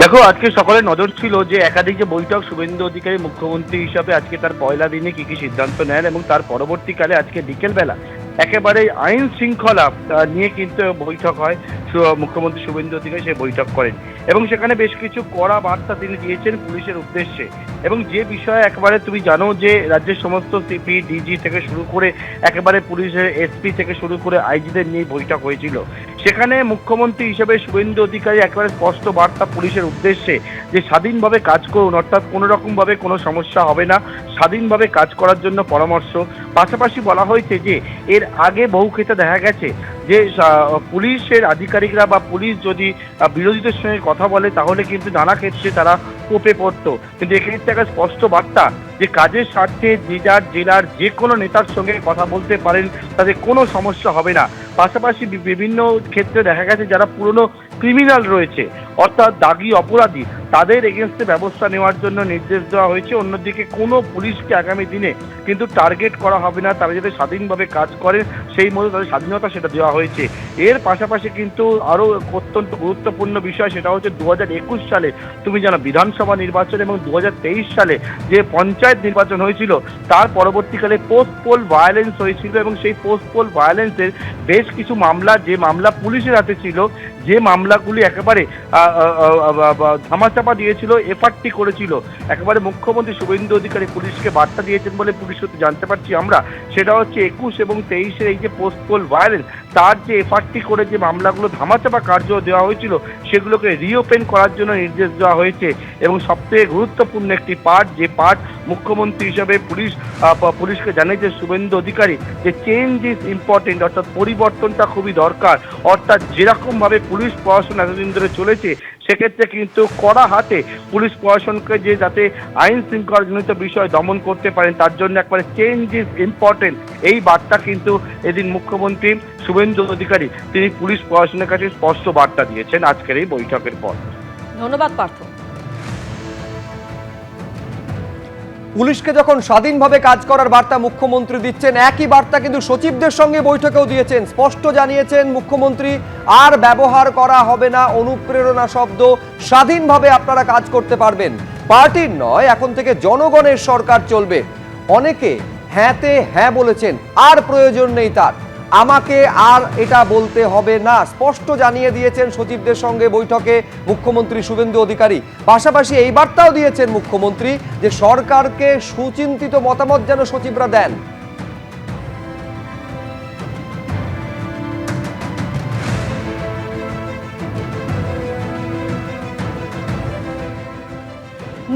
দেখো, আজকে সকালে নজর ছিল যে একাধিক যে বৈঠক শুভেন্দু অধিকারী মুখ্যমন্ত্রী হিসাবে আজকে তার পয়লা দিনে কি কি সিদ্ধান্ত নেন এবং তার পরবর্তীকালে আজকে বিকেলবেলা একেবারে আইন শৃঙ্খলা নিয়ে কিন্তু বৈঠক হয়। মুখ্যমন্ত্রী শুভেন্দু অধিকারী সেই বৈঠক করেন এবং সেখানে বেশ কিছু কড়া বার্তা তিনি দিয়েছেন পুলিশের উদ্দেশ্যে। এবং যে বিষয়ে একেবারে তুমি জানো যে রাজ্যের সমস্ত সিপি ডিজি থেকে শুরু করে একেবারে পুলিশের এসপি থেকে শুরু করে আইজিদের নিয়ে বৈঠক হয়েছিল। সেখানে মুখ্যমন্ত্রী হিসেবে শুভেন্দু অধিকারী একেবারে স্পষ্ট বার্তা পুলিশের উদ্দেশ্যে যে স্বাধীনভাবে কাজ করুন, অর্থাৎ কোনো রকমভাবে কোনো সমস্যা হবে না, স্বাধীনভাবে কাজ করার জন্য পরামর্শ। পাশাপাশি বলা হয়েছে যে এর আগে বহু ক্ষেত্রে দেখা গেছে যে পুলিশের আধিকারিকরা বা পুলিশ যদি বিরোধীদের সঙ্গে কথা বলে তাহলে কিন্তু নানা ক্ষেত্রে তারা কোপে পড়তো, কিন্তু এক্ষেত্রে একটা স্পষ্ট বার্তা যে কাজের স্বার্থে যে যার জেলার যে কোনো নেতার সঙ্গে কথা বলতে পারেন, তাদের কোনো সমস্যা হবে না। পাশাপাশি বিভিন্ন ক্ষেত্রে দেখা গেছে যারা পুরনো ক্রিমিনাল রয়েছে, অর্থাৎ দাগি অপরাধী, তাদের এগেনস্টে ব্যবস্থা নেওয়ার জন্য নির্দেশ দেওয়া হয়েছে। অন্যদিকে কোনো পুলিশকে আগামী দিনে কিন্তু টার্গেট করা হবে না, তারা যাতে স্বাধীনভাবে কাজ করে সেই মতো তাদের স্বাধীনতা সেটা দেওয়া হয়েছে। এর পাশাপাশি কিন্তু আরও অত্যন্ত গুরুত্বপূর্ণ বিষয় সেটা হচ্ছে 2021 সালে তুমি জানো বিধানসভা নির্বাচন এবং 2023 সালে যে পঞ্চায়েত নির্বাচন হয়েছিল তার পরবর্তীকালে পোস্ট পোল ভায়োলেন্স হয়েছিল এবং সেই পোস্ট পোল ভায়োলেন্সের বেশ কিছু মামলা, যে মামলা পুলিশের হাতে ছিল, যে মামলাগুলি একেবারে ধামাচাপা দিয়েছিল, এফআরটি করেছিল, একেবারে মুখ্যমন্ত্রী শুভেন্দু অধিকারী পুলিশকে বার্তা দিয়েছেন বলে পুলিশ সূত্রে জানতে পারছি আমরা। সেটা হচ্ছে 21 এবং 23-এর এই যে পোস্ট পোল ভায়োলেন্স, তার যে এফআরটি করে যে মামলাগুলো ধামাচাপা কার্য দেওয়া হয়েছিল সেগুলোকে রিওপেন করার জন্য নির্দেশ দেওয়া হয়েছে। এবং সবথেকে গুরুত্বপূর্ণ একটি পার্ট, যে পার্ট মুখ্যমন্ত্রী হিসাবে পুলিশকে জানিয়েছে শুভেন্দু অধিকারী, যে চেঞ্জ ইজ ইম্পর্টেন্ট, অর্থাৎ পরিবর্তনটা খুবই দরকার। অর্থাৎ যেরকমভাবে পুলিশ প্রশাসন এতদিন ধরে চলেছে সেক্ষেত্রে কিন্তু কড়া হাতে পুলিশ প্রশাসনকে যে যাতে আইন শৃঙ্খলাজনিত বিষয় দমন করতে পারেন তার জন্য একবারে চেঞ্জ ইজ ইম্পর্টেন্ট, এই বার্তা কিন্তু এদিন মুখ্যমন্ত্রী শুভেন্দু অধিকারী তিনি পুলিশ প্রশাসনের কাছে স্পষ্ট বার্তা দিয়েছেন আজকের এই বৈঠকের পর। ধন্যবাদ পার্থ। পুলিশকে যখন স্বাধীনভাবে কাজ করার বার্তা মুখ্যমন্ত্রী দিচ্ছেন, একই বার্তা কিন্তু সচিবদের সঙ্গে বৈঠকেও দিয়েছেন। স্পষ্ট জানিয়েছেন মুখ্যমন্ত্রী, আর ব্যবহার করা হবে না অনুপ্রেরণা শব্দ, স্বাধীনভাবে আপনারা কাজ করতে পারবেন, পার্টির নয়, এখন থেকে জনগণের সরকার চলবে। অনেকে হ্যাঁতে হ্যাঁ বলেছেন, আর প্রয়োজন নেই তার, আমাকে আর এটা বলতে হবে না, স্পষ্ট জানিয়ে দিয়েছেন সচিবদের সঙ্গে বৈঠকে মুখ্যমন্ত্রী শুভেন্দু অধিকারী। পাশাপাশি এই বার্তাও দিয়েছেন মুখ্যমন্ত্রী যে সরকারকে সুচিন্তিত মতামত যেন সচিবরা দেন।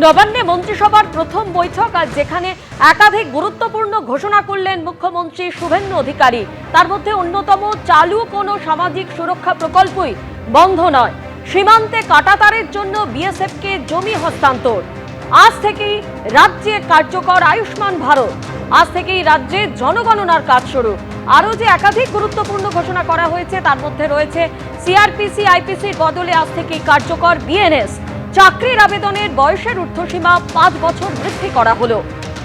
নবান্নে মন্ত্রিসভার প্রথম বৈঠক, আর যেখানে একাধিক গুরুত্বপূর্ণ ঘোষণা করলেন মুখ্যমন্ত্রী শুভেন্দু অধিকারী। তার মধ্যে অন্যতম, চালু কোনো সামাজিক সুরক্ষা প্রকল্পই বন্ধ নয়, সীমান্তে কাঁটাতারের জন্য বিএসএফকে জমি হস্তান্তর, আজ থেকেই রাজ্যে কার্যকর আয়ুষ্মান ভারত, আজ থেকেই রাজ্যে জনগণনার কাজ শুরু। আরও যে একাধিক গুরুত্বপূর্ণ ঘোষণা করা হয়েছে তার মধ্যে রয়েছে সিআরপিসি আইপিসির বদলে আজ থেকেই কার্যকর বিএনএস, চাকরির আবেদনের বয়সের ঊর্ধ্বসীমা 5 বছর বৃদ্ধি করা হলো,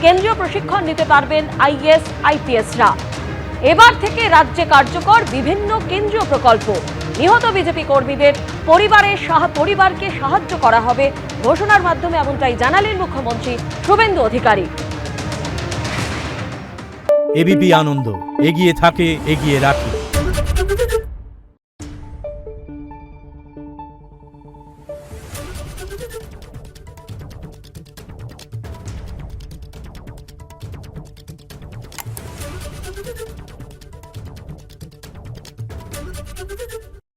কেন্দ্রীয় প্রশিক্ষণ নিতে পারবেন আইএস আইপিএসরা। এবার থেকে রাজ্যে কার্যকর বিভিন্ন কেন্দ্রীয় প্রকল্প, নিহত বিজেপি কর্মীদের পরিবারকে সাহায্য করা হবে ঘোষণার মাধ্যমে, এমনটাই জানালেন মুখ্যমন্ত্রী শুভেন্দু অধিকারী। এবিপি আনন্দ, এগিয়ে থাকে, এগিয়ে রাখে। Thank you.